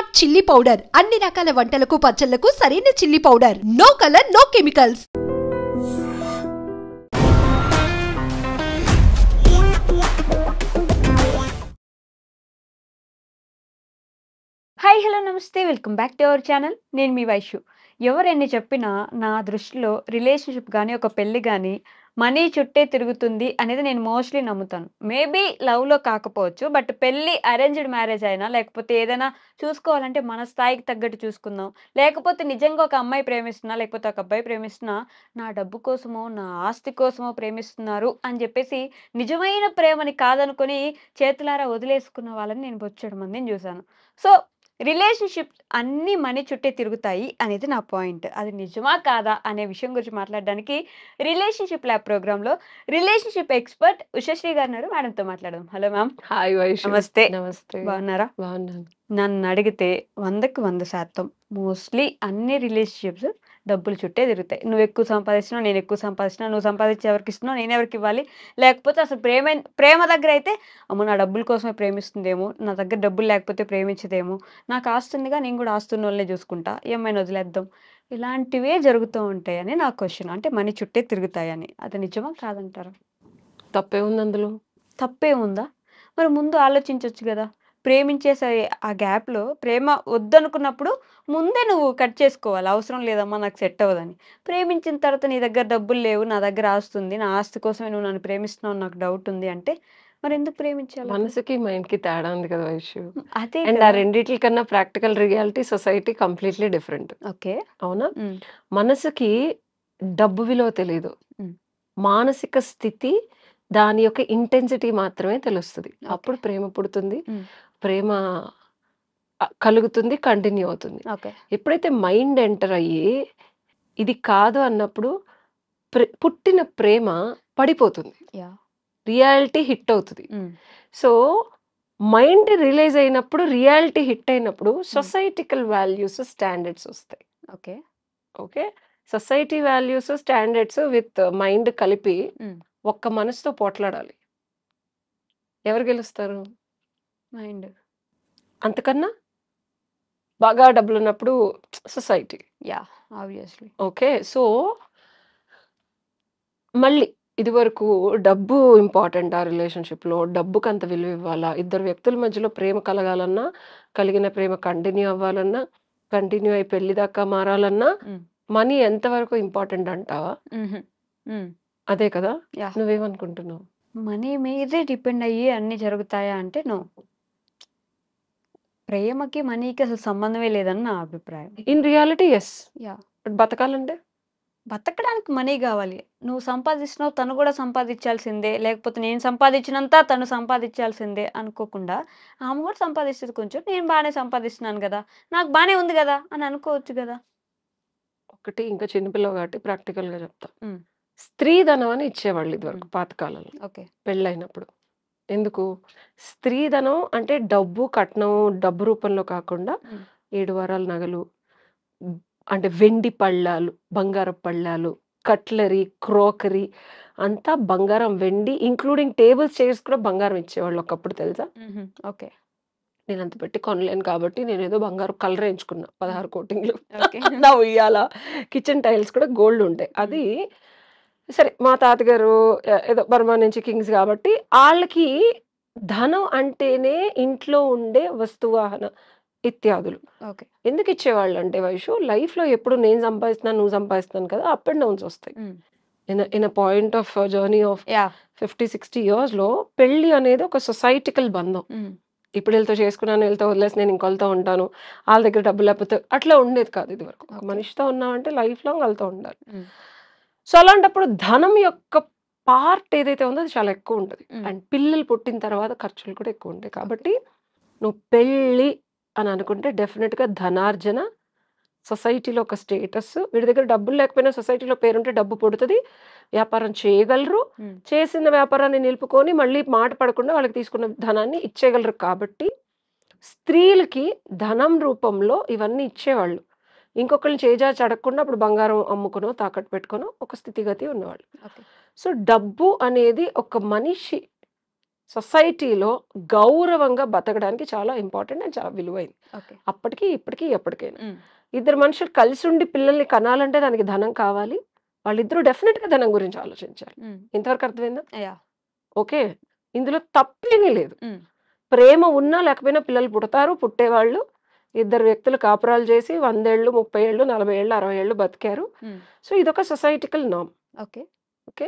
Smart chilli powder అన్ని రకాల వంటలకు పచ్చళ్లకు సరైన chilli powder. No colour, no chemicals. Hi hello నమస్తే welcome back to our channel. నేను మీ వైషు. ఎవరెన్ని చెప్పినా నా దృష్టిలో రిలేషన్షిప్ కానీ ఒక పెళ్ళి కానీ మనీ చుట్టే తిరుగుతుంది అనేది నేను మోస్ట్లీ నమ్ముతాను. మేబీ లవ్లో కాకపోవచ్చు, బట్ పెళ్ళి అరేంజ్డ్ మ్యారేజ్ అయినా లేకపోతే ఏదైనా చూసుకోవాలంటే మన స్థాయికి తగ్గట్టు చూసుకుందాం. లేకపోతే నిజంగా ఒక అమ్మాయి ప్రేమిస్తున్నా లేకపోతే ఒక అబ్బాయి ప్రేమిస్తున్నా నా డబ్బు కోసమో నా ఆస్తి కోసమో ప్రేమిస్తున్నారు అని చెప్పేసి నిజమైన ప్రేమని కాదనుకొని చేతులారా వదిలేసుకున్న వాళ్ళని నేను బొచ్చెడు మందిని చూశాను. సో రిలేషన్షిప్ అన్నీ మనీ చుట్టే తిరుగుతాయి అనేది నా పాయింట్. అది నిజమా కాదా అనే విషయం గురించి మాట్లాడడానికి రిలేషన్షిప్ ల్యాబ్ ప్రోగ్రాంలో రిలేషన్షిప్ ఎక్స్పర్ట్ ఉషశ్రీ గారు ఉన్నారు. మేడంతో మాట్లాడదాం. Hello ma'am. హాయ్ వైషు. నమస్తే. నమస్తే. బాగున్నారా? బాగున్నాను. నన్ను అడిగితే 100కి 100% మోస్ట్లీ అన్ని రిలేషన్షిప్స్ డబ్బులు చుట్టే తిరుగుతాయి. నువ్వు ఎక్కువ సంపాదిస్తున్నావు, నేను ఎక్కువ సంపాదిస్తున్నా, నువ్వు సంపాదించి ఎవరికి ఇస్తున్నావు, నేను ఎవరికి ఇవ్వాలి. లేకపోతే అసలు ప్రేమ దగ్గర అయితే అమ్మో నా డబ్బుల కోసమే ప్రేమిస్తుందేమో, నా దగ్గర డబ్బులు లేకపోతే ప్రేమించదేమో, నాకు ఆస్తుందిగా నేను కూడా ఆస్తున్న వాళ్ళనే చూసుకుంటా, ఏమైనా వదిలేద్దాం, ఇలాంటివే జరుగుతూ ఉంటాయని నా క్వశ్చన్. అంటే మనీ చుట్టే తిరుగుతాయని. అది నిజమా కాదంటారా? తప్పే ఉంది అందులో. తప్పే ఉందా? మరి ముందు ఆలోచించవచ్చు కదా. ప్రేమించేసే ఆ గ్యాప్లో ప్రేమ వద్దనుకున్నప్పుడు ముందే నువ్వు కట్ చేసుకోవాలి. అవసరం లేదమ్మా నాకు సెట్ అవ్వదని. ప్రేమించిన తర్వాత నీ దగ్గర డబ్బులు లేవు, నా దగ్గర ఆస్తుంది, నా ఆస్తి కోసమే నువ్వు నన్ను ప్రేమిస్తున్నావు, నాకు డౌట్ ఉంది అంటే మరి ఎందుకు ప్రేమించాలి? మనసుకి మైండ్కి తేడా ఉంది కదా వైషు. అదే అండ్ ఆ రెండిటి కన్నా practical reality society completely different. Okay. అవునా? మనసుకి డబ్బు విలువ తెలియదు, మానసిక స్థితి దాని యొక్క ఇంటెన్సిటీ మాత్రమే తెలుస్తుంది. అప్పుడు ప్రేమ పుడుతుంది, ప్రేమ కలుగుతుంది, కంటిన్యూ అవుతుంది. ఎప్పుడైతే మైండ్ ఎంటర్ అయ్యి ఇది కాదు అన్నప్పుడు పుట్టిన ప్రేమ పడిపోతుంది, రియాలిటీ హిట్ అవుతుంది. సో మైండ్ రిలీజ్ అయినప్పుడు, రియాలిటీ హిట్ అయినప్పుడు సొసైటికల్ వాల్యూస్, స్టాండర్డ్స్ వస్తాయి. Okay okay society values, standards with mind కలిపి ఒక్క మనసుతో పోట్లాడాలి. ఎవరు గెలుస్తారు? మైండ్. అంతకన్నా బాగా డబ్బులు ఉన్నప్పుడు సొసైటీ. ఆబ్వియస్లీ. ఓకే. సో మళ్ళీ ఇది వరకు డబ్బు ఇంపార్టెంట్ ఆ రిలేషన్షిప్లో, డబ్బుకి అంత విలువ ఇవ్వాలా, ఇద్దరు వ్యక్తుల మధ్యలో ప్రేమ కలగాలన్నా, కలిగిన ప్రేమ కంటిన్యూ అవ్వాలన్నా, కంటిన్యూ అయి పెళ్లి దాకా మారాలన్నా మనీ ఎంతవరకు ఇంపార్టెంట్ అంటావా? అదే కదా. నువ్వేమనుకుంటున్నావు? మనీ మీదే డిపెండ్ అయ్యి అన్ని జరుగుతాయా అంటే నో. ప్రేమకి మనీకి అసలు సంబంధమే లేదని నా అభిప్రాయం. In reality yes. బతకాలంటే బతకడానికి మనీ కావాలి. నువ్వు సంపాదిస్తున్నావు, తను కూడా సంపాదించాల్సిందే, లేకపోతే నేను సంపాదించినంత తను సంపాదించాల్సిందే అనుకోకుండా ఆమె కూడా సంపాదిస్తుంది కొంచెం, నేను బాగానే సంపాదిస్తున్నాను కదా, నాకు బాగానే ఉంది కదా అని అనుకోవచ్చు కదా. ఒకటి ఇంకా చిన్నపిల్ల కాబట్టి ప్రాక్టికల్గా చెప్తా. స్త్రీధనం అని ఇచ్చేవాళ్ళు ఇదివరకు పాతకాలంలో. ఓకే. పెళ్ళైనప్పుడు ఎందుకు? స్త్రీధనం అంటే డబ్బు కట్నం, డబ్బు రూపంలో కాకుండా 7 వారాల నగలు, అంటే వెండి పళ్ళాలు, బంగారపు పళ్ళాలు, కట్లరీ, క్రోకరీ అంతా బంగారం, వెండి, ఇంక్లూడింగ్ టేబుల్స్, చైర్స్ కూడా బంగారం ఇచ్చేవాళ్ళు ఒకప్పుడు, తెలుసా? ఓకే. నేను అంత పెట్టి కొనలేను కాబట్టి నేను ఏదో బంగారు కలర్ వేయించుకున్నా, 16 కోటింగ్లు. నా ఉయ్యాల, కిచెన్ టైల్స్ కూడా గోల్డ్ ఉంటాయి. అది సరే, మా తాతగారు ఏదో బర్మా నుంచి కింగ్స్ కాబట్టి వాళ్ళకి ధనం అంటేనే ఇంట్లో ఉండే వస్తువాహన ఇత్యాదులు. ఎందుకు ఇచ్చేవాళ్ళు అంటే వైషు, లైఫ్లో ఎప్పుడు నేను సంపాదిస్తున్నాను, నువ్వు సంపాదిస్తున్నాను కదా, అప్ అండ్ డౌన్స్ వస్తాయి. In a point of journey of 50-60 yearsలో పెళ్ళి అనేది ఒక సొసైటికల్ బంధం. ఇప్పుడు వీళ్ళతో చేసుకున్నాను, వీళ్ళతో వదిలేసి నేను ఇంకొలతో ఉంటాను, వాళ్ళ దగ్గర డబ్బు లేకపోతే అట్లా ఉండేది కాదు ఇది వరకు. ఒక మనిషితో ఉన్నామంటే లైఫ్ లాంగ్ వాళ్ళతో ఉండాలి. సో అలాంటప్పుడు ధనం యొక్క పార్ట్ ఏదైతే ఉందో అది చాలా ఎక్కువ ఉంటుంది. అండ్ పిల్లలు పుట్టిన తర్వాత ఖర్చులు కూడా ఎక్కువ ఉంటాయి. కాబట్టి నువ్వు పెళ్ళి అని అనుకుంటే డెఫినెట్గా ధనార్జన, సొసైటీలో ఒక స్టేటస్, వీడి దగ్గర డబ్బులు లేకపోయినా సొసైటీలో పేరుంటే డబ్బు పుడుతుంది, వ్యాపారం చేయగలరు, చేసిన వ్యాపారాన్ని నిలుపుకొని మళ్ళీ మాట పడకుండా వాళ్ళకి తీసుకున్న ధనాన్ని ఇచ్చేయగలరు. కాబట్టి స్త్రీలకి ధనం రూపంలో ఇవన్నీ ఇచ్చేవాళ్ళు. ఇంకొకరిని చేజార్చి అడగకుండా అప్పుడు బంగారం అమ్ముకునో తాకట్టు పెట్టుకునో ఒక స్థితిగతి ఉన్నవాళ్ళు. సో డబ్బు అనేది ఒక మనిషి సొసైటీలో గౌరవంగా బతకడానికి చాలా ఇంపార్టెంట్ అండ్ చాలా విలువైంది. ఓకే. అప్పటికి, ఇప్పటికి, ఎప్పటికైనా. హ్మ్. ఇద్దరు మనుషులు కలిసి ఉండి పిల్లల్ని కనాలంటే దానికి ధనం కావాలి. వాళ్ళిద్దరూ డెఫినెట్‌గా ధనం గురించి ఆలోచించాలి. హ్మ్. ఇంతవరకు అర్థమైందా? యాహ్! ఓకే. ఇందులో తప్పేమీ లేదు. హ్మ్. ప్రేమ ఉన్నా లేకపోయినా పిల్లలు పుడతారు, పుట్టేవాళ్ళు. ఇద్దరు వ్యక్తులు కాపురాలు చేసి 100 ఏళ్ళు, 30 ఏళ్ళు, 40 ఏళ్ళు, 60 ఏళ్ళు బతికారు. హ్మ్. సో, ఇదొక సొసైటికల్ నార్మ్. ఓకే. ఓకే.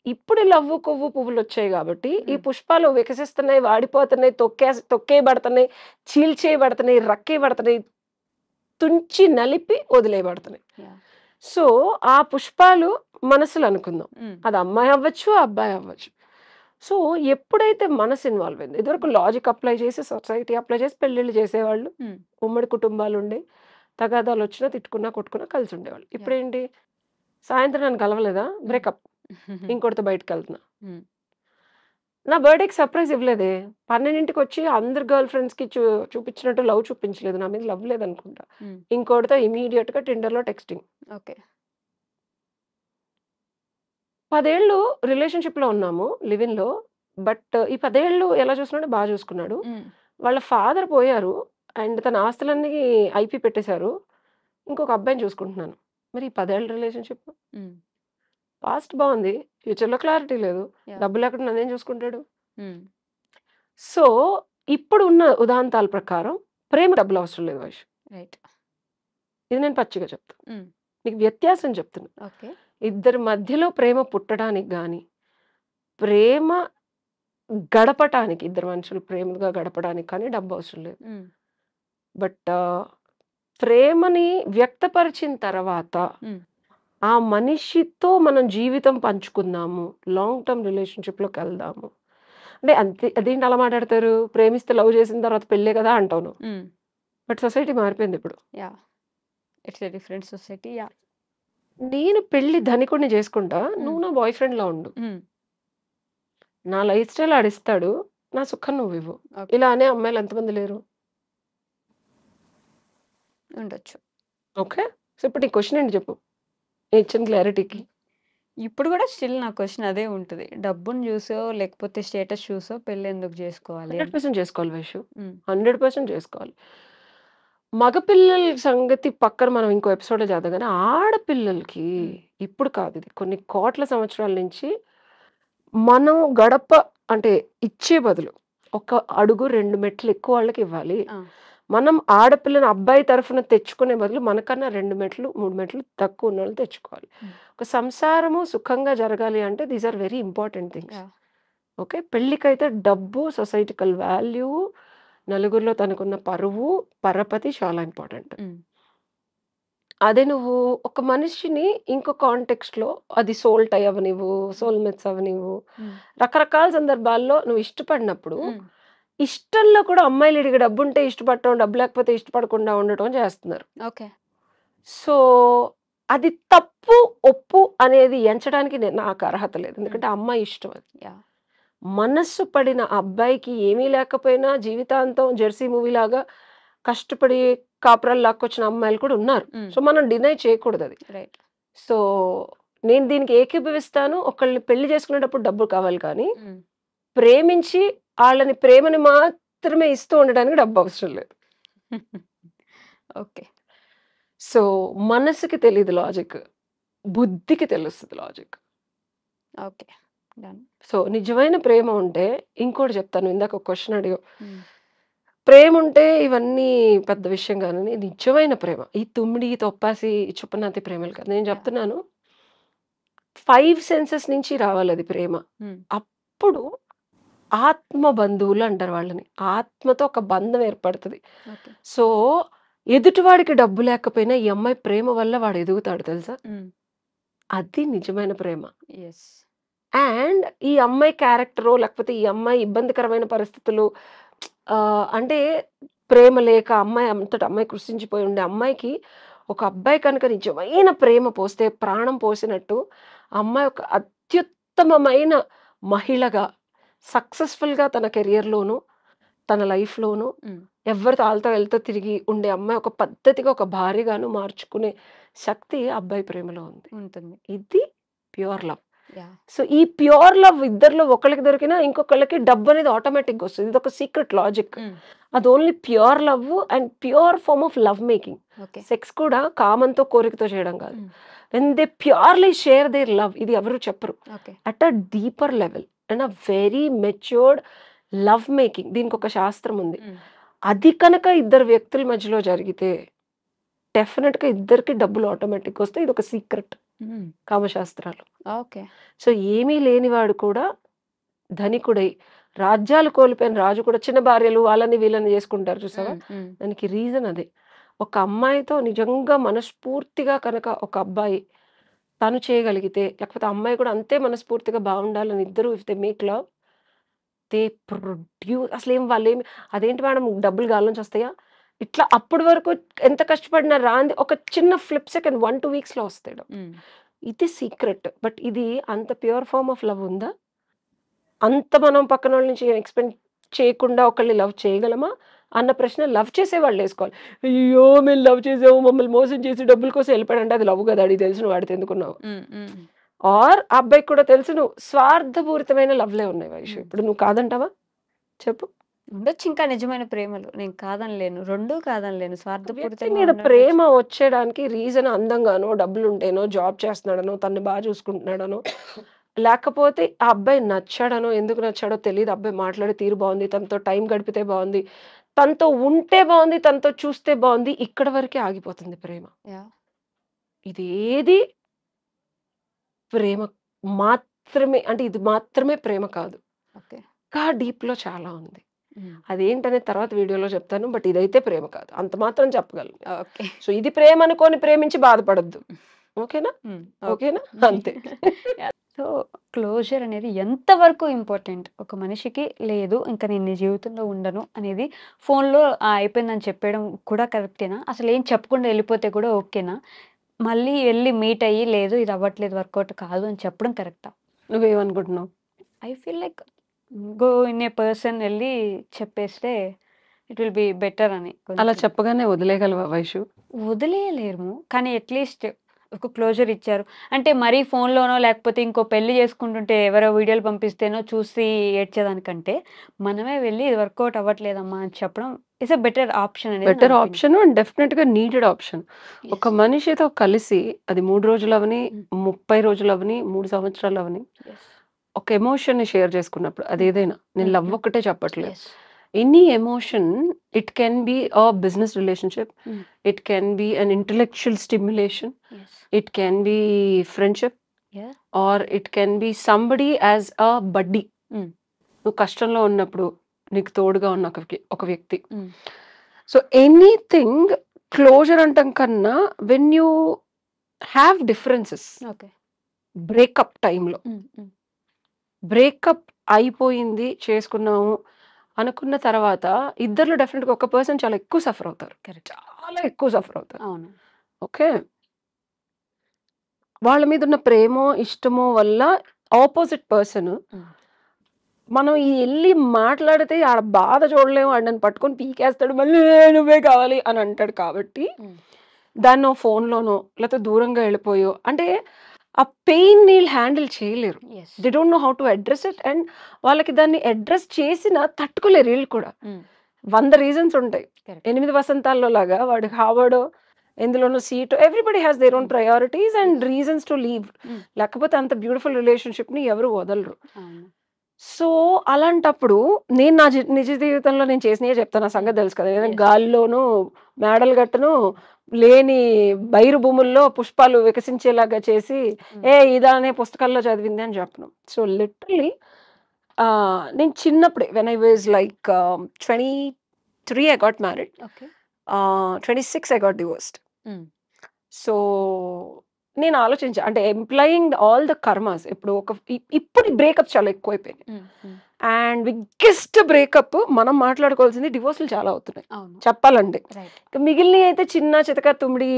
ఇప్పుడు ఈ లవ్వు, కొవ్వు, పువ్వులొచ్చాయి గాబట్టి, ఈ హ్మ్. పుష్పాలు వికసిస్తున్నాయి, వాడిపోతున్నాయి, తొక్కేయబడుతున్నాయి, చీల్చేయబడుతున్నాయి, రక్కేయబడుతున్నాయి, తుంచి నలిపి వదిలేయబడుతున్నాయి. యాహ్! సో, ఆ పుష్పాలు మనసులు అనుకుందాం. హ్మ్. అది అమ్మాయి అవ్వచ్చు, అబ్బాయి అవ్వచ్చు. సో, ఎప్పుడైతే మనసు ఇన్వాల్వ్ అయిందో, ఇదివరకు లాజిక్ అప్లై చేసి, సొసైటీ అప్లై చేసి పెళ్ళిళ్ళు చేసేవాళ్ళు. హ్మ్. ఉమ్మడి కుటుంబాలుండేయి. తగాదాలొచ్చినా, తిట్టుకున్నా, కొట్టుకున్నా కలిసుండేవాళ్ళు. యాహ్! ఇప్పుడేంటి? సాయంత్రం నన్ను కలవలేదా? హ్మ్. బ్రేకప్. హ్మ్. ఇంకోడితో బయటికెళ్తున్నా. హ్మ్. నా బర్త్‌డేకి సర్ప్రైజ్ ఇవ్వలేదే. 12కి అందరు గర్ల్ ఫ్రెండ్స్‌కి చూపించినట్టు లవ్ చూపించలేదు. నా మీద లవ్ లేదనుకుంటా. హ్మ్. ఇంకోడితో ఇమ్మీడియేట్‌గా టిండర్‌లో టెక్స్టింగ్. ఓకే. 10 ఏళ్ళు రిలేషన్‌షిప్‌లో ఉన్నాము. లివ్ ఇన్‌లో. బట్ ఈ 10 ఏళ్ళు ఎలా చూసుకున్నాడో బా చూసుకున్నాడు. హ్మ్. వాళ్ళ ఫాదర్ పోయారు. అండ్ తన ఆస్తులన్నీ ఐపీ పెట్టేశారు. ఇంకొక అబ్బాయిని చూసుకుంటున్నాను. మరి ఈ 10 ఏళ్ల రిలేషన్‌షిప్ హ్మ్. పాస్ట్ బావుంది. ఫ్యూచర్‌లో క్లారిటీ లేదు. యాహ్! డబ్బు లేకుండా నన్నేం చూసుకుంటాడు? హ్మ్. సో, ఇప్పుడున్న ఉదాంతాల ప్రకారం ప్రేమ డబ్బులు అవసరం లేదు వైష్. రైట్. ఇది నేను పచ్చిగా చెప్తా. హ్మ్. నీకు వ్యత్యాసం చెప్తున్నా. ఓకే. ఇద్దరి మధ్యలో ప్రేమ పుట్టడానికి గాని, ప్రేమ గడపటానికి ఇద్దరు మనుషులు ప్రేమగా గడపడానికి కానీ డబ్బు అవసరం లేదు. హ్మ్. బట్ ప్రేమని వ్యక్తపరిచిన తర్వాత హ్మ్. ఆ మనిషితో మనం జీవితం పంచుకుందాము. Long term రిలేషన్‌షిప్‌లోకెళ్దాము. అంటే అంతే అదేంటి అలా మాట్లాడతారు? ప్రేమిస్తే లవ్ చేసిన తర్వాత పెళ్ళే కదా అంటావు నువ్వు. హ్మ్. బట్ సొసైటీ మారిపోయిందిప్పుడు. Yeah! It's a different society. Yeah! నేను పెళ్లి ధనికుడిని చేసుకుంటా. హ్మ్. నువ్వు నా బాయ్ ఫ్రెండ్‌లా ఉండు. హ్మ్. నా లైఫ్ స్టైల్ ఆడిస్తాడు. నా సుఖం నువ్వివ్వు. ఓకే. ఇలా అనే అమ్మాయిలు ఎంతమంది లేరు? ఉండొచ్చు. ఓకే. సో, ఇప్పుడు నీ క్వెషన్ ఏంటి చెప్పు? నేను ఇచ్చిన క్లారిటీకి. ఇప్పుడు గూడా స్టిల్ నా క్వెషన్ అదే ఉంటది. డబ్బుని జూసో, లేకపోతే స్టేటస్ చూసో పెళ్లెందుకు జేసుకోవాలి అని. 100% చేసుకోవాలి వైషు. హ్మ్. 100% చేసుకోవాలి. మగపిల్లల సంగతి పక్కన మనం ఇంకో ఎపిసోడ్‌లో చేద్దాం గానీ, ఆడపిల్లలకి హ్మ్. ఇప్పుడు కాదు ఇది. కొన్ని కోట్ల సంవత్సరాల నుంచి మనం గడప అంటే ఇచ్చే బదులు ఒక అడుగు 2 మెట్లు ఎక్కువ వాళ్ళకివ్వాలి. ఆ! మనం ఆడపిల్లని అబ్బాయి తరఫున తెచ్చుకునే బదులు మనకన్నా 2 మెట్లు, 3 మెట్లు తక్కువ ఉన్నోళ్ళని తెచ్చుకోవాలి. హ్మ్. ఒక సంసారము సుఖంగా జరగాలి అంటే these are very important things. Yeah! Okay. పెళ్ళికైతే డబ్బు, సొసైటికల్ వాల్యూ, నలుగురిలో తనకున్న పరువు, పరపతి చాలా ఇంపార్టెంట్. హ్మ్. అదే నువ్వు ఒక మనిషిని ఇంకో కాంటెక్స్ట్‌లో అది సోల్ టై అవ్వనివ్వు, హ్మ్. సోల్‌మేట్స్ అవ్వనివ్వు, హ్మ్. రకరకాల సందర్భాల్లో నువ్వు ఇష్టపడినప్పుడు, హ్మ్. ఇష్టంలో కూడా అమ్మాయిలు ఈడికి డబ్బుంటే ఇష్టపడటం, డబ్బు లేకపోతే ఇష్టపడకుండా ఉండటం చేస్తున్నారు. ఓకే. సో, అది తప్పు, ఒప్పు అనేది ఎంచడానికి నాకు అర్హత లేదు. హ్మ్. ఎందుకంటే ఆ అమ్మాయి ఇష్టం అది. యాహ్! మనస్సు పడిన అబ్బాయికి ఏమీ లేకపోయినా జీవితాంతం 'జెర్సీ' మూవీలాగా కష్టపడి కాపురాలు లాక్కొచ్చిన అమ్మాయిలు కూడా ఉన్నారు. హ్మ్. సో, మనం డినై చేయకూడదది. రైట్. సో, నేను దీనికి ఏకీభవిస్తాను. ఒకళ్ళని పెళ్లి చేసుకునేటప్పుడు డబ్బులు కావాలి కానీ, హ్మ్. ప్రేమించి ఆళ్ళని ప్రేమని మాత్రమే ఇస్తూ ఉండడానికి డబ్బు అవసరం లేదు. ఓకే. సో, మనసుకి తెలీదు లాజిక్. బుద్ధికి తెలుస్తది లాజిక్. ఓకే. డన్. సో, నిజమైన ప్రేమ ఉంటే ఇంకోటి చెప్తాను. ఇందాక ఒక క్వెషన్ అడిగావు. హ్మ్. ప్రేముంటే ఇవన్నీ పెద్ద విషయం కాదని నిజమైన ప్రేమ. ఈ తుమ్మిడి, తొప్పాసి, చుప్పనాతి ప్రేమలు కాదు. నేను యాహ్! చెప్తున్నాను 5 సెన్సెస్ నుంచి రావాలది ప్రేమ. హ్మ్. అప్పుడు ఆత్మ బంధువులు అంటారు వాళ్ళని. ఆత్మతో ఒక బంధం ఏర్పడతది. ఓకే. సో, ఎదుటివాడికి డబ్బు లేకపోయినా ఈ అమ్మాయి ప్రేమ వల్ల వాడు ఎదుగుతాడు తెలుసా? హ్మ్. అది నిజమైన ప్రేమ. యెస్. అండ్ ఈ అమ్మాయి క్యారెక్టరో లేకపోతే ఈ అమ్మాయి ఇబ్బందికరమైన పరిస్థితులు అంటే ప్రేమ లేక అమ్మాయి అంతట అమ్మాయి కృషించిపోయి ఉండే అమ్మాయికి ఒక అబ్బాయి కనుక నిజమైన ప్రేమ పోస్తే ప్రాణం పోసినట్టు ఆ అమ్మాయి ఒక అత్యుత్తమమైన మహిళగా సక్సెస్‌ఫుల్‌గా తన కెరియర్‌లోను, తన లైఫ్‌లోను హ్మ్. ఎవరితో ఆలతో వెళ్తూ తిరిగి ఉండే అమ్మాయి ఒక పద్ధతిగా ఒక భార్యగాను మార్చుకునే శక్తి ఆ అబ్బాయి ప్రేమలో ఉంది. ఉంటుంది. ఇది ప్యూర్ లవ్. సో ఈ ప్యూర్ లవ్ ఇద్దరిలో ఒకళ్ళకి దొరికినా ఇంకొకళ్ళకి డబ్బు అనేది ఆటోమేటిక్గా వస్తుంది. ఇది ఒక సీక్రెట్ లాజిక్. అది only pure love and pure form of love making. Sex కూడా కామంతో కోరికతో చేయడం కాదు. When they purely share their love, ఇది ఎవరు చెప్పరు, at a deeper level and a very matured love making. దీనికి ఒక శాస్త్రం ఉంది. అది కనుక ఇద్దరు వ్యక్తుల మధ్యలో జరిగితే డెఫినెట్గా ఇద్దరికి డబ్బులు ఆటోమేటిక్ వస్తాయి. ఇది ఒక సీక్రెట్ కామశాస్త్రాలు. సో ఏమీ లేనివాడు కూడా ధనికుడై రాజ్యాలు కోల్పోయిన రాజు కూడా చిన్న భార్యలు వాళ్ళని వీళ్ళని చేసుకుంటారు చూసావా. దానికి రీజన్ అదే. ఒక అమ్మాయితో నిజంగా మనస్ఫూర్తిగా కనుక ఒక అబ్బాయి తను చేయగలిగితే, లేకపోతే అమ్మాయి కూడా అంతే మనస్ఫూర్తిగా బాగుండాలని ఇద్దరు if they make love, they produce. అసలు ఏం వాళ్ళు ఏమి అదేంటి మేడం డబ్బులు గాలి నుంచి వస్తాయా, ఇట్లా అప్పటి వరకు ఎంత కష్టపడినా రాంది ఒక చిన్న ఫ్లిప్ సెకండ్ 1-2 వీక్స్లో వస్తాడు. ఇది సీక్రెట్. బట్ ఇది అంత ప్యూర్ ఫార్మ్ ఆఫ్ లవ్ ఉందా? అంత మనం పక్కన వాళ్ళ నుంచి ఎక్స్పెక్ట్ చేయకుండా ఒకళ్ళని లవ్ చేయగలమా అన్న ప్రశ్న లవ్ చేసే వాళ్ళు వేసుకోవాలి. అయ్యో మేము లవ్ చేసాము, మమ్మల్ని మోసం చేసి డబ్బుల కోసం వెళ్ళిపోయాడంటే అది లవ్ కదా, అడిగి తెలుసు నువ్వు వాడితే ఎందుకున్నావు. ఆర్ ఆ అబ్బాయికి కూడా తెలుసు నువ్వు స్వార్థపూరితమైన లవ్లే ఉన్నాయి వైషు. ఇప్పుడు నువ్వు కాదంటావా చెప్పు? ఉండొచ్చు ఇంకా నిజమైన ప్రేమలు, నేను కాదనలేను, రెండూ కాదనలేను. వ్యక్తి స్వార్థపూరితంగా మీద ఉండొచ్చు. ప్రేమ వచ్చేయడానికి రీజన్ అందంగానో, డబ్బులు ఉంటేనో, జాబ్ చేస్తున్నాడనో, తన్ని బాగా చూసుకుంటున్నాడనో, లేకపోతే ఆ అబ్బాయి నచ్చాడనో. ఎందుకు నచ్చాడో తెలియదు. అబ్బాయి మాట్లాడే తీరు బాగుంది, తనతో టైం గడిపితే బాగుంది, తనతో ఉంటే బాగుంది, తనతో చూస్తే బాగుంది, ఇక్కడ వరకే ఆగిపోతుంది ప్రేమ. Yeah. ఇది ఏది ప్రేమ మాత్రమే అంటే ఇది మాత్రమే ప్రేమ కాదు. Okay. ఇంకా డీప్లో చాలా ఉంది. అదేంటనే తర్వాత వీడియోలో చెప్తాను. బట్ ఇదైతే ప్రేమ కాదు, అంత మాత్రం చెప్పగలను. Okay. సో ఇది ప్రేమ అనుకొని ప్రేమించి బాధపడద్దు. ఓకేనా? ఓకేనా? అంతే. సో క్లోజర్ అనేది ఎంతవరకు ఇంపార్టెంట్ ఒక మనిషికి? లేదు ఇంకా నేను నీ జీవితంలో ఉండను అనేది ఫోన్లో అయిపోయిందని చెప్పడం కూడా కరెక్టేనా? అసలు ఏం చెప్పకుండా వెళ్ళిపోతే కూడా ఓకేనా? మళ్ళీ వెళ్ళి మీట్ అయ్యి లేదు ఇది అవ్వట్లేదు, వర్కౌట్ కాదు అని చెప్పడం కరెక్టా? నువ్వేమనుకుంటున్నావు? I feel like go in a person వెళ్ళి చెప్పేస్తే ఇట్ విల్ బి బెటర్ అని. అలా చెప్పగానే వదిలేయగలవా వైషు? వదిలేయలేము కానీ అట్లీస్ట్ ఒక క్లోజర్ ఇచ్చారు అంటే మరీ ఫోన్లోనో లేకపోతే ఇంకో పెళ్లి చేసుకుంటుంటే ఎవరో వీడియోలు పంపిస్తేనో చూసి ఏడ్చేదానికంటే మనమే వెళ్ళి ఇది వర్కౌట్ అవ్వట్లేదమ్మా అని చెప్పడం ఇస్ అ బెటర్ ఆప్షన్ అనేది బెటర్ ఆప్షన్ అండ్ డెఫినెట్గా నీడెడ్ ఆప్షన్. ఒక మనిషితో కలిసి అది 3 రోజులు అవని, 30 రోజులు అవని, 3 సంవత్సరాలు అవని, ఒక ఎమోషన్ని షేర్ చేసుకున్నప్పుడు అదేదైనా, నేను లవ్ ఒక్కటే చెప్పట్లేదు, any emotion, it can be a business relationship, it can be an intellectual stimulation, it can be friendship, or it can be somebody as a buddy. నువ్వు కష్టంలో ఉన్నప్పుడు నీకు తోడుగా ఉన్న ఒక వ్యక్తి. సో ఎనీథింగ్ క్లోజర్ అంటాం కన్నా when you have differences, breakup టైంలో బ్రేకప్ అయిపోయింది చేసుకున్నాము అనుకున్న తర్వాత ఇద్దరిలో డెఫినెట్గా ఒక పర్సన్ చాలా ఎక్కువ సఫర్ అవుతారు, చాలా ఎక్కువ సఫర్ అవుతారు. ఓకే, వాళ్ళ మీద ఉన్న ప్రేమో ఇష్టమో వల్ల ఆపోజిట్ పర్సన్ మనం వెళ్ళి మాట్లాడితే ఆ బాధ చూడలేము, వాడిని పట్టుకొని పీకేస్తాడు, మళ్ళీ నువ్వే కావాలి అని అంటాడు. కాబట్టి దాన్ని ఫోన్లోనో లేకపోతే దూరంగా వెళ్ళిపోయో అంటే ఆ పెయిన్ వీళ్ళు హ్యాండిల్ చేయలేరు. They don't know how to address it. And వాళ్ళకి దాన్ని అడ్రస్ చేసినా తట్టుకోలేరు వీళ్ళు కూడా. 100 రీజన్స్ ఉంటాయి. 8 వసంతాల్లో లాగా వాడు హార్వర్డో ఎందులోనో seat, everybody has their own priorities and reasons to leave. లేకపోతే అంత బ్యూటిఫుల్ రిలేషన్షిప్ని ఎవరు వదలరు. సో అలాంటప్పుడు నేను నా నిజ జీవితంలో నేను చేసినవే చెప్తాను. నా సంగతి తెలుసు కదా, ఏదైనా గాల్లోనూ మేడలు గట్టను లేని బైరు భూముల్లో పుష్పాలు వికసించేలాగా చేసి ఇదానే పుస్తకాల్లో చదివింది అని చెప్పను. సో లిటరలీ నేను చిన్నప్పుడే when I was like 23 I got married, 26 I got divorced. So నేను ఆలోచించా అంటే ఎంప్లాయింగ్ ఆల్ ద కర్మాస్. ఇప్పుడు బ్రేకప్స్ చాలా ఎక్కువైపోయినాయి అండ్ బిగ్గెస్ట్ బ్రేకప్ మనం మాట్లాడుకోవాల్సింది డివోర్స్లు చాలా అవుతున్నాయి చెప్పాలంటే. మిగిలిన అయితే చిన్న చితక తుమ్మిడి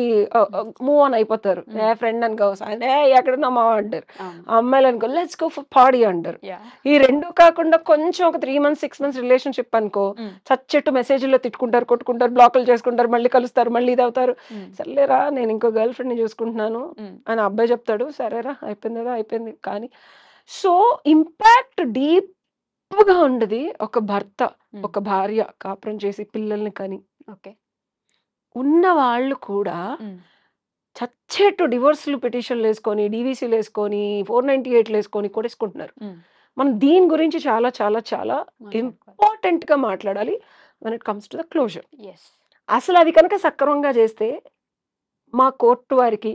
మూవ్ ఆన్ అయిపోతారు. ఫ్రెండ్ అనుకో ఎక్కడ నమ్మా అంటారు, అమ్మాయిలు అనుకో లెట్స్ గో ఫర్ పార్టీ అంటారు. ఈ రెండు కాకుండా కొంచెం ఒక 3 months 6 months రిలేషన్షిప్ అనుకో, చచ్చెట్టు మెసేజ్లో తిట్టుకుంటారు, కొట్టుకుంటారు, బ్లాకులు చేసుకుంటారు, మళ్ళీ కలుస్తారు, మళ్ళీ ఇది అవుతారు. సర్లేరా నేను ఇంకో గర్ల్ ఫ్రెండ్ ని చూసుకుంటున్నాను అని అబ్బాయి చెప్తాడు, సరేరా అయిపోయిందిగా అయిపోయింది. కానీ సో ఇంపాక్ట్ డీప్ గా ఉండదు ఒక భర్త ఒక భార్య కాపురం చేసి పిల్లల్ని కని ఉన్న వాళ్ళు కూడా చచ్చేట్టు డివోర్స్లు పిటిషన్లు వేసుకొని డివిసీలు వేసుకొని 498 వేసుకొని కొట్టేసుకుంటున్నారు. మనం దీని గురించి చాలా చాలా చాలా ఇంపార్టెంట్ గా మాట్లాడాలి when it comes to the closure. అసలు అది కనుక సక్రమంగా చేస్తే మా కోర్టు వారికి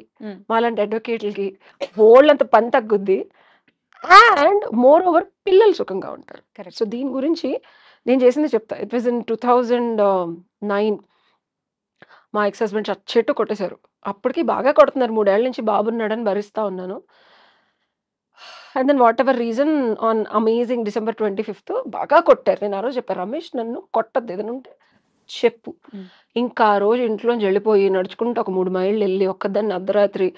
మాలాంటి అడ్వకేట్లకి వాళ్ళంత పని తగ్గుద్ది. అండ్ మోర్ ఓవర్ పిల్లలు సుఖంగా ఉంటారు. సో దీని గురించి నేను చేసింది చెప్తా. It was in 2009. మా ఎక్స్ హస్బెండ్ చచ్చేట్టు కొట్టేశారు. అప్పటికి బాగా కొడుతున్నారు, 3 ఏళ్ల నుంచి బాబున్నాడని భరిస్తా ఉన్నాను. And then whatever reason on amazing December 25th బాగా కొట్టారు. నేను ఆ రోజు చెప్పాను, రమేష్ నన్ను కొట్టద్దు, ఏదైనా ఉంటే చెప్పు. ఇంకా ఆ రోజు ఇంట్లోంచి వెళ్ళిపోయి నడుచుకుంటూ ఒక 3 మైళ్ళు వెళ్ళి ఒక్కదాన్ని అర్ధరాత్రి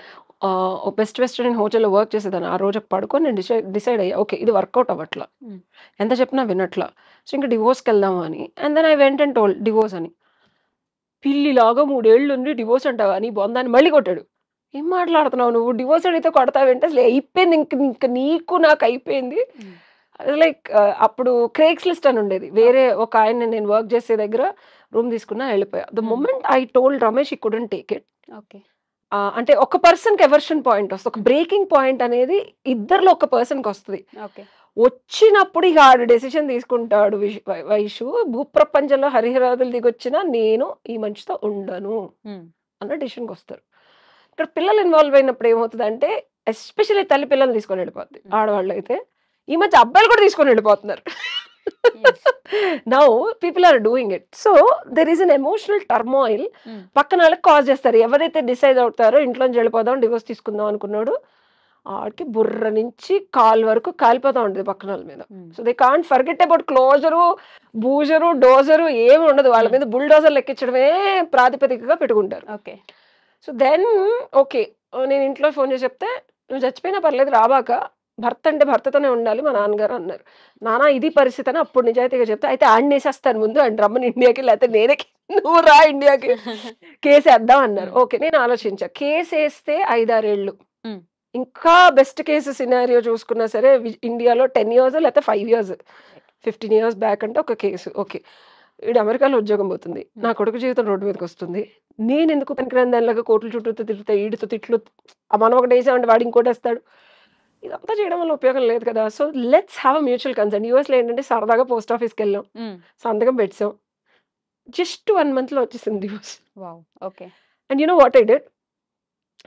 బెస్ట్ వెస్టర్న్ హోటల్లో వర్క్ చేసేదాన్ని. ఆ రోజు పడుకొని నేను డిసైడ్ అయ్యా, ఓకే ఇది వర్కౌట్ అవ్వట్లా, ఎంత చెప్పినా వినట్లా, సో ఇంకా డివోర్స్కి వెళ్దాము అని. And then I went and told divorce అని. పిల్లిలాగా 3 ఏళ్ళు ఉంది డివోర్స్ అంటావా అని బొందాన్ని మళ్ళీ కొట్టాడు. ఏం మాట్లాడుతున్నావు నువ్వు, డివోర్స్ అడిగితే కొడతావేంటే, అసలు అయిపోయింది, ఇంక నీకు నాకు అయిపోయింది. లైక్ అప్పుడు క్రేక్స్ లిస్ట్ అని ఉండేది, వేరే ఒక ఆయన నేను వర్క్ చేసే దగ్గర రూమ్ తీసుకున్నా వెళ్ళిపోయా. The moment I told Ramesh, I couldn't take it. అంటే ఒక పర్సన్కి ఎవర్షన్ పాయింట్ వస్తుంది, ఒక బ్రేకింగ్ పాయింట్ అనేది ఇద్దరిలో ఒక పర్సన్కి వస్తుంది. వచ్చినప్పుడు ఇక ఆడు డెసిషన్ తీసుకుంటాడు, వైషు భూప్రపంచంలో హరిహరాదులు దిగొచ్చినా నేను ఈ మనిషితో ఉండను అన్న డెసిషన్కి వస్తారు. ఇక్కడ పిల్లలు ఇన్వాల్వ్ అయినప్పుడు ఏమవుతుంది అంటే, ఎస్పెషల్లీ తల్లి పిల్లలు తీసుకొని వెళ్ళిపోద్ది. ఆడవాళ్ళు అయితే ఈ మధ్య అబ్బాయిలు కూడా తీసుకొని వెళ్ళిపోతున్నారు. Now people are doing it. So there is an emotional turmoil. పక్కన వాళ్ళకి కాజ్ చేస్తారు. ఎవరైతే డిసైడ్ అవుతారో ఇంట్లోంచి వెళ్ళిపోదాం డివోర్స్ తీసుకుందాం అనుకున్నాడు, ఆడికి బుర్ర నుంచి కాల్ వరకు కాలిపోతా ఉంటుంది పక్కన వాళ్ళ మీద. So they can't forget about closure, బూజరు, డోజరు ఏమి ఉండదు. వాళ్ళ మీద బుల్డోజర్ లెక్కించడమే ప్రాతిపదికగా పెట్టుకుంటారు. సో దెన్ ఓకే, నేను ఇంట్లో ఫోన్ చేసి చెప్తే, నువ్వు చచ్చిపోయినా పర్లేదు రాబాక, భర్త అంటే భర్తతోనే ఉండాలి మా నాన్నగారు అన్నారు. నానా ఇది పరిస్థితి అని అప్పుడు నిజాయితీగా చెప్తే, అయితే ఆయన వేసేస్తాను ముందు అండ్ రమ్మని ఇండియాకి, లేకపోతే నేనే నువ్వు రా ఇండియాకి కేసు వేద్దాం అన్నారు. ఓకే నేను ఆలోచించా, కేసు వేస్తే 5-6 ఏళ్ళు, ఇంకా బెస్ట్ కేసు సినారియో చూసుకున్నా సరే ఇండియాలో 10 years లేకపోతే 5 years, 15 years బ్యాక్ అంటే ఒక కేసు. ఓకే వీడు అమెరికాలో ఉద్యోగం పోతుంది, నా కొడుకు జీవితం రోడ్డు మీదకి వస్తుంది, నేను ఎందుకు పనికిరాని దానిలాగా కోర్టుల చుట్టూ తిరుగుతా, ఈడితో తిట్లు, మనం ఒకటి వేసామంటే వాడు ఇంకోటి వేస్తాడు, ఇదంతా చేయడం వల్ల ఉపయోగం లేదు కదా. So let's have a mutual concern. యూఎస్లో ఏంటంటే సరదాగా పోస్ట్ ఆఫీస్కి వెళ్ళాం, సంతకం పెట్టాం, జస్ట్ 1 month లో వచ్చేసింది divorce. And you know what I did,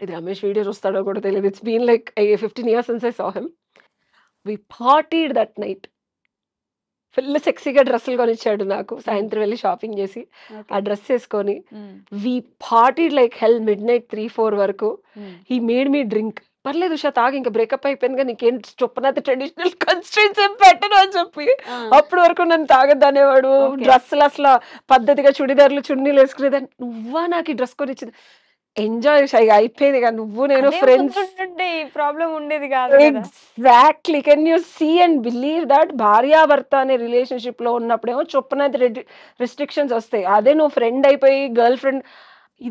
ఇది రమేష్ వీడియో చూస్తాడో కూడా తెలియదు, it's been like 15 years since I saw him. We partied that night. Full సెక్సీగా డ్రెస్సులు కొనిచ్చాడు నాకు, సాయంత్రం వెళ్ళి షాపింగ్ చేసి ఆ డ్రెస్ వేసుకొని వి పార్టీడ్ లైక్ హెల్ midnight 3-4 వరకు. He made me drink. పర్లేదు ఉషా తాగి, ఇంకా బ్రేకప్ అయిపోయింది, నీకేం చొప్పనైతే ట్రెడిషనల్ కన్స్ట్రెంట్స్ ఏం పెట్టను అని చెప్పి అప్పటి వరకు నన్ను తాగొద్దనేవాడు. డ్రెస్సులు అసలు పద్ధతిగా చుడిదార్లు చున్నీలు వేసుకునేదాన్ని. నువ్వా నాకు ఈ డ్రెస్ కొనిచ్చింది, ఎంజాయ్ అయిపోయింది కదా, నువ్వు నేను ఫ్రెండ్స్, ప్రాబ్లం ఉండేది కాదు. Exactly. Can you see and believe that భార్యాభర్త అనే రిలేషన్షిప్ లో ఉన్నప్పుడేమో చొప్పునైతే రెస్ట్రిక్షన్స్ వస్తాయి, అదే నువ్వు ఫ్రెండ్ అయిపోయి గర్ల్ ఫ్రెండ్,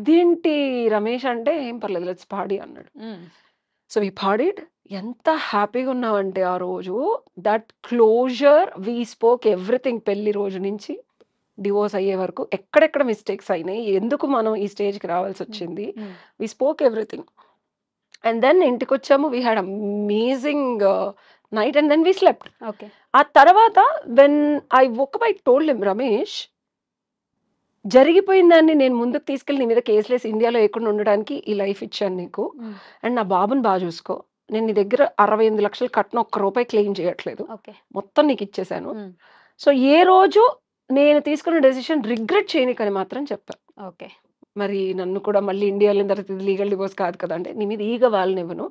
ఇదేంటి రమేష్ అంటే ఏం పర్లేదు లెట్స్ పార్టీ అన్నాడు. So we partied. ఎంత హ్యాపీగా ఉన్నామంటే ఆ రోజు, that closure, we spoke everything. పెళ్లి రోజు నుంచి డివోర్స్ అయ్యే వరకు ఎక్కడెక్కడ మిస్టేక్స్ అయినాయి, ఎందుకు మనం ఈ స్టేజ్కి రావాల్సి వచ్చింది, we spoke everything. And then ఇంటికి వచ్చాము, we had amazing night and then we slept. ఆ తర్వాత when I woke up I told him, Ramesh జరిగిపోయిన దాన్ని నేను ముందుకు తీసుకెళ్ళి నీ మీద కేసులేసి ఇండియాలో ఎక్కడ ఉండడానికి ఈ లైఫ్ ఇచ్చాను నీకు, అండ్ నా బాబుని బాగా చూసుకో, నేను నీ దగ్గర 68 లక్షలు కట్టిన ₹1 క్లెయిమ్ చేయట్లేదు, మొత్తం నీకు ఇచ్చేసాను. సో ఏ రోజు నేను తీసుకున్న డెసిషన్ రిగ్రెట్ చేయనికని మాత్రం చెప్పా. మరి నన్ను కూడా మళ్ళీ ఇండియా వెళ్ళిన తర్వాత ఇది లీగల్ డివోర్స్ కాదు కదా అంటే, నీ మీద ఈగ వాళ్ళనివ్వను,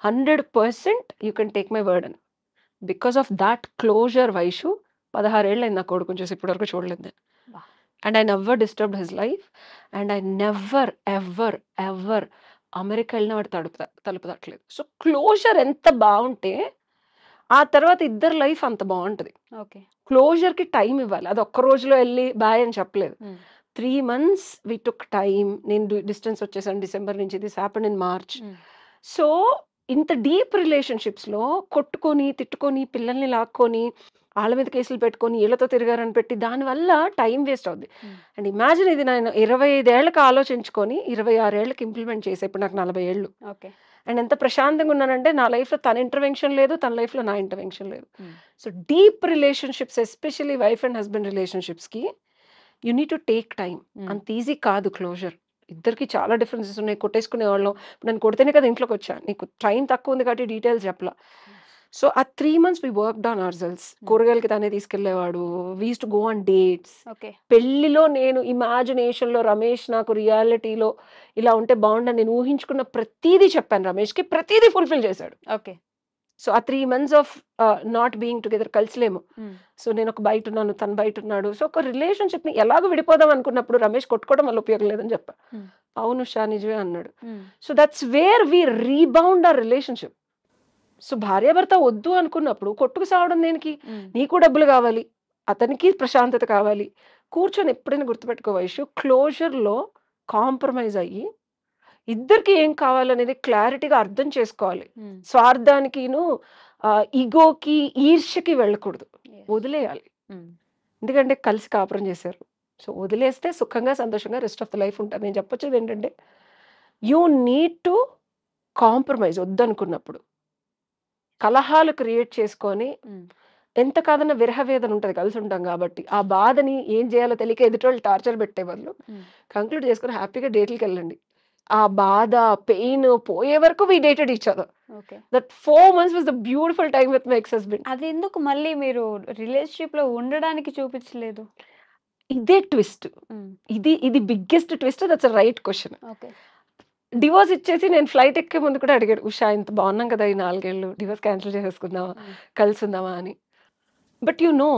100% you can take my word అని. Because of that closure Vaishu 16 ఏళ్ళు అయింది నా కొడుకుని చూసి ఇప్పటివరకు చూడలేదు నేను. Wow. And I never disturbed his life and I never ever ever America వెళ్ళిన వాడు తలుపు తట్టలేదు. సో క్లోజర్ ఎంత బాగుంటే ఆ తర్వాత ఇద్దరు లైఫ్ అంత బాగుంటుంది. ఓకే. క్లోజర్కి టైం ఇవ్వాలి. అది ఒక్క రోజులో వెళ్ళి బాయ్ అని చెప్పలేదు. 3 months వి టుక్ టైం. నేను డిస్టెన్స్ వచ్చేసాను డిసెంబర్ నుంచి, this happened in March. So ఇంత డీప్ రిలేషన్షిప్స్లో కొట్టుకొని తిట్టుకొని పిల్లల్ని లాక్కొని వాళ్ళ మీద కేసులు పెట్టుకొని వీళ్ళతో తిరిగారని పెట్టి దానివల్ల టైం వేస్ట్ అవుద్ది. అండ్ ఇమాజిన్ ఇది నేను 25 ఏళ్ళకి ఆలోచించుకొని 26 ఏళ్ళకి ఇంప్లిమెంట్ చేసే ఇప్పుడు నాకు 40 ఏళ్ళు. ఓకే. అండ్ ఎంత ప్రశాంతంగా ఉన్నానంటే నా లైఫ్లో తన ఇంటర్వెన్షన్ లేదు, తన లైఫ్లో నా ఇంటర్వెన్షన్ లేదు. So deep relationships especially wife and husband రిలేషన్షిప్స్కి you need to take time. అంత ఈజీ కాదు క్లోజర్. ఇద్దరికి చాలా డిఫరెన్సెస్ ఉన్నాయి. కొట్టేసుకునే వాళ్ళం. నేను కొడితేనే కదా ఇంట్లోకి వచ్చాను. నీకు టైం తక్కువ ఉంది కాబట్టి డీటెయిల్స్ చెప్పలా. So uh 3 months we worked on our selves. కూరగాయలకి తనే తీసుకెళ్లేవాడు. We used to go on dates. Okay. పెళ్లిలో నేను ఇమాజినేషన్లో రమేష్ నాకు రియాలిటీలో ఇలా ఉంటే బాగుండని నేను ఊహించుకున్న ప్రతిదీ చెప్పాను రమేష్కి. ప్రతిదీ ఫుల్ఫిల్ చేశాడు. Okay. So uh 3 months of not being together కలిసిలేము. సో నేను ఒక బయట ఉన్నాను, తను బయట ఉన్నాడు. సో ఒక రిలేషన్షిప్ని ఎలాగో విడిపోదాం అనుకున్నప్పుడు రమేష్ కొట్టుకోవడం వల్ల ఉపయోగం లేదని చెప్పా. అవును షా నిజమే అన్నాడు. So that's where we rebound our relationship. So భార్యాభర్త వద్దు అనుకున్నప్పుడు కొట్టుకు సావడం దేనికి? నీకు డబ్బులు కావాలి, అతనికి ప్రశాంతత కావాలి. కూర్చొని ఎప్పుడైనా గుర్తుపెట్టుకో వైషు, క్లోజర్లో కాంప్రమైజ్ అయ్యి ఇద్దరికి ఏం కావాలనేది క్లారిటీగా అర్థం చేసుకోవాలి. స్వార్థానికిను ఈగోకి ఈర్ష్యకి వెళ్ళకూడదు. వదిలేయాలి. ఎందుకంటే కలిసి కాపురం చేశారు. సో వదిలేస్తే సుఖంగా సంతోషంగా రెస్ట్ ఆఫ్ ద లైఫ్ ఉంటుంది. నేను చెప్పొచ్చేది ఏంటంటే యూ నీడ్ టు కాంప్రమైజ్. వద్దనుకున్నప్పుడు కలహాలు క్రియేట్ చేసుకొని ఎంత కాదన్న విరహవేదన ఉంటుంది, కలిసి ఉంటాం కాబట్టి. ఆ బాధని ఏం చేయాలో తెలియక ఎదుటి టార్చర్ పెట్టే బదులు కంక్లూడ్ చేసుకొని హ్యాపీగా డేట్లకి వెళ్ళండి. ఆ బాధ పెయిన్ పోయే వరకు we dated each other. That 4 months was the beautiful time with my ex husband. అది ఎందుకు మళ్ళీ మీరు రిలేషన్షిప్ లో ఉండడానికి చూపించలేదు? ఇదే ట్విస్ట్. ఇది biggest twist. That's a right question. Okay. Divorce ఇచ్చేసి నేను ఫ్లైట్ ఎక్కే ముందు కూడా అడిగాడు, ఉషా ఇంత బాగున్నాం కదా ఈ 4 ఏళ్ళు, డివోర్స్ క్యాన్సిల్ చేసేసుకుందామా, కలిసి ఉందామా అని. బట్ యు నో,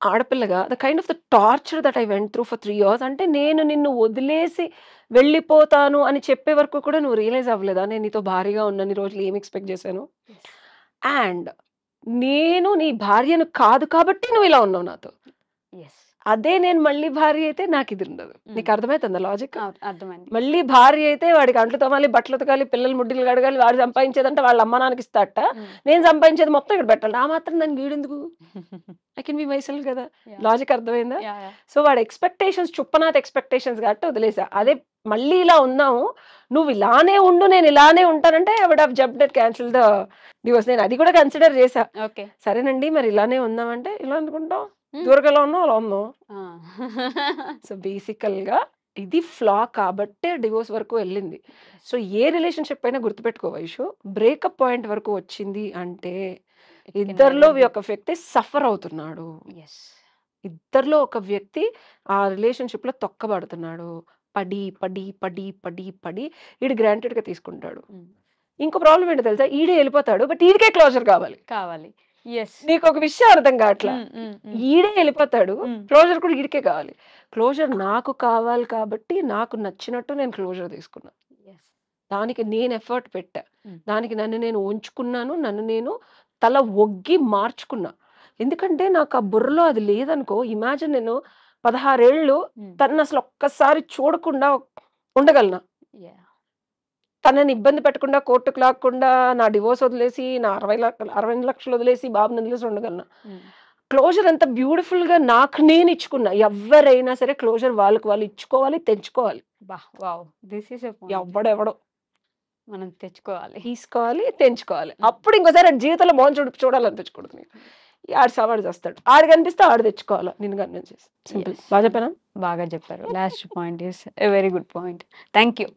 ఆడపిల్లగా the kind of the torture that I went through for 3 years. అంటే నేను నిన్ను వదిలేసి వెళ్ళిపోతాను అని చెప్పే వరకు కూడా నువ్వు రియలైజ్ అవ్వలేదా నేను నీతో భారీగా ఉన్నన్ని రోజులు ఏం ఎక్స్పెక్ట్ చేశాను? అండ్ నేను నీ భార్యను కాదు కాబట్టి నువ్వు ఇలా ఉన్నావు నాతో. అదే నేను మళ్ళీ భార్య అయితే నాకు ఇది ఉండదు. నీకు అర్థమవుతుందా లాజిక్? అర్థమైంది. మళ్ళీ భార్య అయితే వాడికి అంట్లు తోమాలి, బట్టలు ఉతకాలి, పిల్లలు ముడ్డిలు కడగాలి, వాడు సంపాదించేదంటే వాళ్ళ అమ్మ నాన్నకి ఇస్తాట, నేను సంపాదించేది మొత్తం ఇక్కడ పెట్టాలి. ఆ మాత్రం దానికి వీడెందుకు? ఐ కెన్ బి మైసెల్ఫ్ కదా. లాజిక్ అర్థమైందా? సో వాడు ఎక్స్పెక్టేషన్స్ చుప్పనాథ్ ఎక్స్పెక్టేషన్స్ కాబట్టి వదిలేసా. అదే మళ్ళీ ఇలా ఉన్నావు, నువ్వు ఇలానే ఉండు నేను ఇలానే ఉంటానంటే I would have jumped and cancel the divorce. నేను అది కూడా కన్సిడర్ చేశా. సరేనండి మరి ఇలానే ఉందామంటే ఇలా అనుకుంటాం, దూరగలా ఉన్నావు అలా ఉన్నావు. సో బేసికల్ గా ఇది ఫ్లా కాబట్టే డివోర్స్ వరకు వెళ్ళింది. సో ఏ రిలేషన్షిప్ అయినా గుర్తుపెట్టుకో వైషు, బ్రేకప్ పాయింట్ వరకు వచ్చింది అంటే ఇద్దరిలో ఒక వ్యక్తి సఫర్ అవుతున్నాడు. ఇద్దరిలో ఒక వ్యక్తి ఆ రిలేషన్షిప్ లో తొక్కబడుతున్నాడు. పడి పడి పడి పడి పడి ఈడు గ్రాంటెడ్ గా తీసుకుంటాడు. ఇంకో ప్రాబ్లం ఏంటో తెలుసా, ఈడే వెళ్ళిపోతాడు బట్ ఈడికే క్లోజర్ కావాలి. నీకు ఒక విషయం అర్థం కావట్లా, ఈడే వెళ్ళిపోతాడు, క్లోజర్ కూడా ఈడికే కావాలి. క్లోజర్ నాకు కావాలి కాబట్టి నాకు నచ్చినట్టు నేను క్లోజర్ తీసుకున్నా. దానికి నేను ఎఫర్ట్ పెట్టా, దానికి నన్ను నేను ఉంచుకున్నాను, నన్ను నేను తల ఒగ్గి మార్చుకున్నా. ఎందుకంటే నాకు ఆ బుర్రలో అది లేదనుకో, ఇమాజిన్ నేను 16 ఏళ్ళు తనని అసలు ఒక్కసారి చూడకుండా ఉండగలనా? తనని ఇబ్బంది పెట్టకుండా, కోర్టుకు లాక్కుండా, నా డివోర్స్ వదిలేసి, నా 60 లక్షలు వదిలేసి, బాబుని వదిలేసి ఉండగలనా? క్లోజర్ ఎంత బ్యూటిఫుల్ గా నాకు నేను ఇచ్చుకున్నా. ఎవరైనా సరే క్లోజర్ వాళ్ళకి వాళ్ళు ఇచ్చుకోవాలి, తెంచుకోవాలి. ఎవడెవడో మనం తెచ్చుకోవాలి, తీసుకోవాలి, తెంచుకోవాలి. అప్పుడు ఇంకోసారి జీవితంలో మోహన్ చూడాలనిపించకూడదు. నీకు ఆడు సవాడు చేస్తాడు, ఆడు కనిపిస్తే ఆడు తెచ్చుకోవాలా, నిన్ను కనిపించేసి. సింపుల్. బాగా చెప్పానా? బాగా చెప్పారు. Last point is a very good point. Thank you.